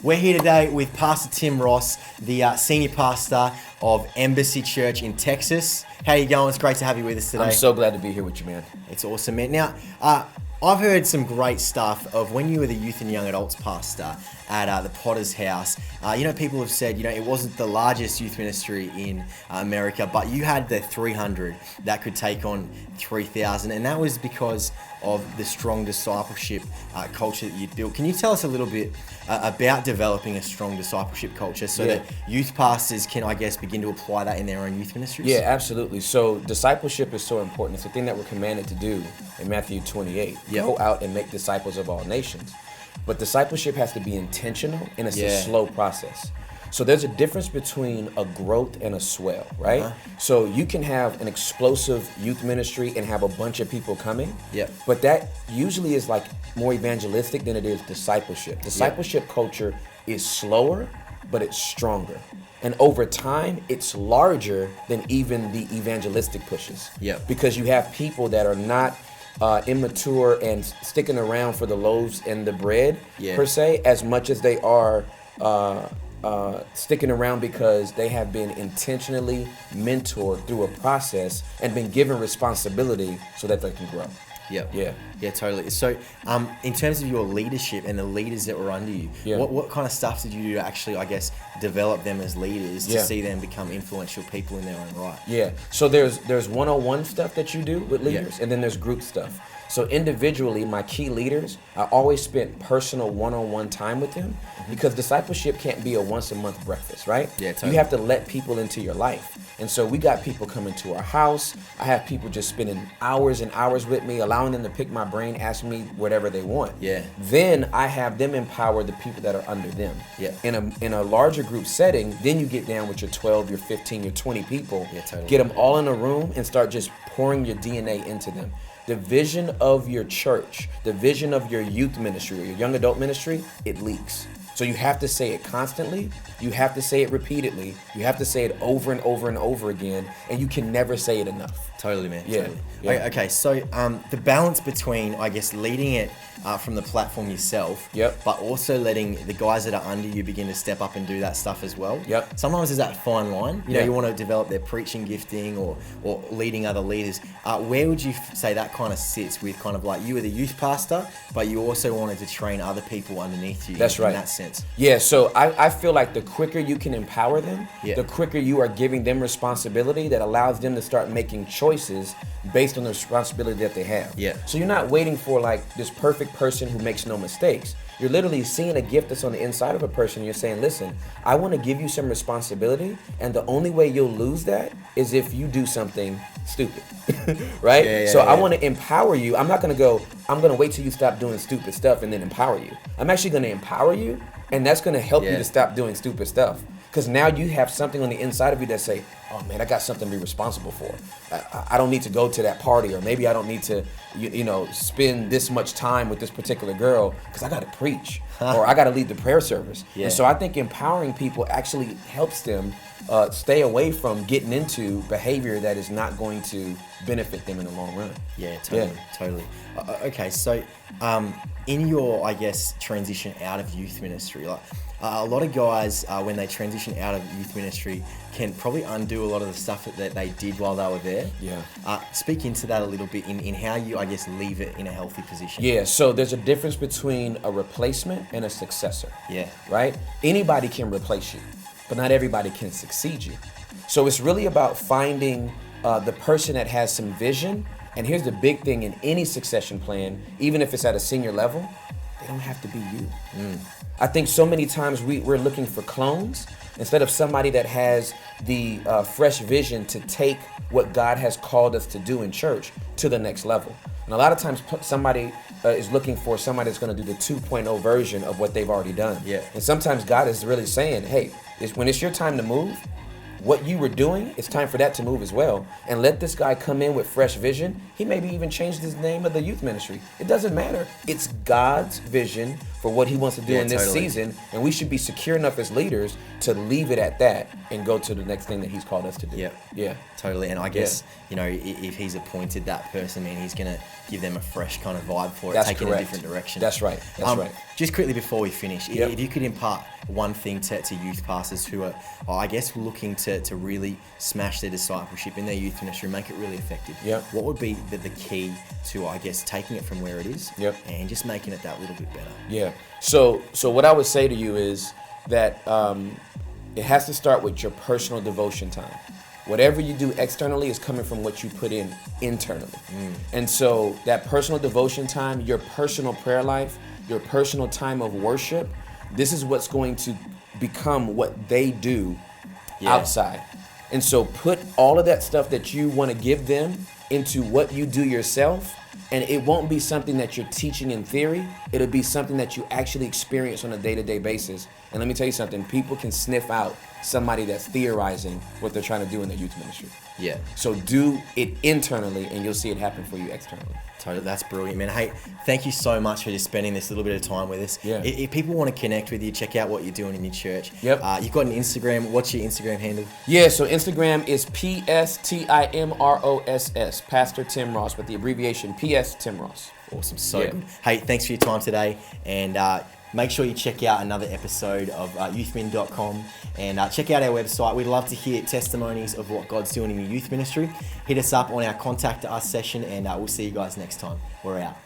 We're here today with Pastor Tim Ross, the senior pastor of Embassy Church in Texas. How you going? It's great to have you with us today. I'm so glad to be here with you, man. It's awesome, man. Now, I've heard some great stuff of when you were the youth and young adults pastor at the Potter's House. People have said, it wasn't the largest youth ministry in America, but you had the 300 that could take on 3,000, and that was because of the strong discipleship culture that you'd built. Can you tell us a little bit about developing a strong discipleship culture so that youth pastors can, begin to apply that in their own youth ministries? Yeah, absolutely. So discipleship is so important. It's the thing that we're commanded to do in Matthew 28. Yep. Go out and make disciples of all nations. But discipleship has to be intentional, and it's a slow process. So there's a difference between a growth and a swell, right? So you can have an explosive youth ministry and have a bunch of people coming, but that usually is like more evangelistic than it is discipleship. Discipleship culture is slower, but it's stronger. And over time, it's larger than even the evangelistic pushes. Because you have people that are not immature and sticking around for the loaves and the bread, per se, as much as they are sticking around because they have been intentionally mentored through a process and been given responsibility so that they can grow. Yeah, totally. So, in terms of your leadership and the leaders that were under you, what kind of stuff did you do to actually, develop them as leaders to see them become influential people in their own right? Yeah. So there's one-on-one stuff that you do with leaders, and then there's group stuff. So individually, my key leaders, I always spent personal one-on-one time with them because discipleship can't be a once-a-month breakfast, right? Yeah, totally. You have to let people into your life. And so we got people coming to our house. I have people just spending hours and hours with me, allowing them to pick my brain, asking me whatever they want. Then I have them empower the people that are under them. In a larger group setting, then you get down with your 12, your 15, your 20 people. Get them all in a room and start just pouring your DNA into them. The vision of your church, the vision of your youth ministry or your young adult ministry, it leaks. So you have to say it constantly, you have to say it repeatedly, you have to say it over and over and over again, and you can never say it enough. Totally, man. Totally. Okay, so the balance between, leading it from the platform yourself, but also letting the guys that are under you begin to step up and do that stuff as well. Sometimes there's that fine line. You want to develop their preaching gifting or leading other leaders. Where would you say that kind of sits with you were the youth pastor, but you also wanted to train other people underneath you? That's right. In that sense. Yeah, so I feel like the quicker you can empower them, the quicker you are giving them responsibility that allows them to start making choices based on the responsibility that they have. So you're not waiting for this perfect person who makes no mistakes. You're literally seeing a gift that's on the inside of a person. You're saying, listen, I want to give you some responsibility, and the only way you'll lose that is if you do something stupid, right? I want to empower you. I'm not going to wait till you stop doing stupid stuff and then empower you. I'm actually going to empower you, and that's going to help you to stop doing stupid stuff. Because now you have something on the inside of you that say, oh man, I got something to be responsible for. I don't need to go to that party, or maybe I don't need to, spend this much time with this particular girl because I got to preach or I got to lead the prayer service. And so I think empowering people actually helps them stay away from getting into behavior that is not going to benefit them in the long run. Totally. Okay, so in your, transition out of youth ministry, a lot of guys, when they transition out of youth ministry, can probably undo a lot of the stuff that they did while they were there. Speak into that a little bit in how you, leave it in a healthy position. So there's a difference between a replacement and a successor. Right? Anybody can replace you, but not everybody can succeed you. So it's really about finding the person that has some vision. And here's the big thing in any succession plan, even if it's at a senior level, they don't have to be you. I think so many times we're looking for clones instead of somebody that has the fresh vision to take what God has called us to do in church to the next level. And a lot of times somebody is looking for somebody that's going to do the 2.0 version of what they've already done. And sometimes God is really saying, hey, when it's your time to move, what you were doing, it's time for that to move as well. And let this guy come in with fresh vision. He maybe even changed his name of the youth ministry. It doesn't matter. It's God's vision for what he wants to do in this season. And we should be secure enough as leaders to leave it at that and go to the next thing that he's called us to do. Yeah, totally. And I guess, you know, if he's appointed that person, man, he's going to give them a fresh kind of vibe for it, take it in a different direction. That's right. That's right. Just quickly before we finish, if you could impart one thing to youth pastors who are, I guess, looking to really smash their discipleship in their youth ministry, make it really effective. What would be the key to, I guess, taking it from where it is and just making it that little bit better? So what I would say to you is that it has to start with your personal devotion time. Whatever you do externally is coming from what you put in internally. And so that personal devotion time, your personal prayer life, your personal time of worship, this is what's going to become what they do outside. And so put all of that stuff that you want to give them into what you do yourself. And it won't be something that you're teaching in theory. It'll be something that you actually experience on a day-to-day basis. And let me tell you something, people can sniff out somebody that's theorizing what they're trying to do in their youth ministry. So do it internally and you'll see it happen for you externally. Totally, that's brilliant, man. Hey, thank you so much for just spending this little bit of time with us. If people want to connect with you, check out what you're doing in your church. You've got an Instagram. What's your Instagram handle? So Instagram is PSTIMROSS, Pastor Tim Ross, with the abbreviation PS Tim Ross. Awesome, so good. Hey, thanks for your time today, and make sure you check out another episode of Ythmin.com and check out our website. We'd love to hear testimonies of what God's doing in your youth ministry. Hit us up on our Contact Us session, and we'll see you guys next time. We're out.